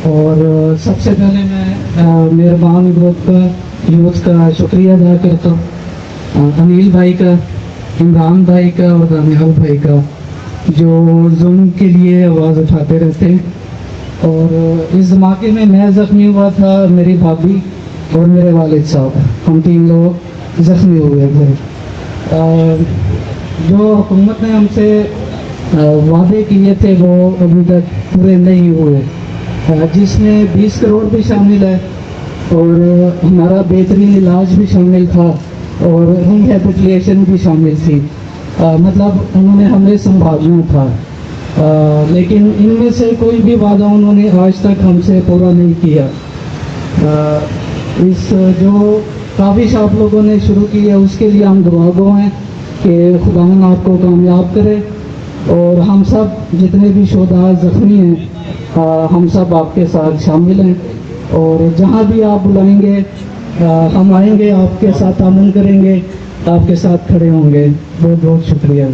اور سب سے پہلے میں مہربان گروپ کا یوتھ کا شکریہ ادا کرتا ہوں، انیل بھائی کا، عمران بھائی کا اور دانیال بھائی کا، جو ظلم کے لیے آواز اٹھاتے رہتے ہیں۔ اور اس دھماکے میں زخمی ہوا تھا، میری بھابھی اور میرے والد صاحب، ہم 3 لوگ زخمی ہوئے تھے۔ جو حکومت نے ہم سے وعدے کیے تھے وہ ابھی تک پورے نہیں ہوئے، جس میں 20 کروڑ بھی شامل ہے اور ہمارا بہترین علاج بھی شامل تھا اور ریہیبلیٹیشن بھی شامل تھی۔ مطلب انہوں نے ہمیں سنبھالنا تھا، لیکن ان میں سے کوئی بھی وعدہ انہوں نے آج تک ہم سے پورا نہیں کیا۔ اس جو کافی آپ لوگوں نے شروع کی ہے اس کے لیے ہم دعا گو ہیں کہ خداوند آپ کو کامیاب کرے، اور ہم سب جتنے بھی شہداء زخمی ہیں ہم سب آپ کے ساتھ شامل ہیں، اور جہاں بھی آپ بلائیں گے ہم آئیں گے، آپ کے ساتھ تعاون کریں گے، آپ کے ساتھ کھڑے ہوں گے۔ بہت بہت شکریہ۔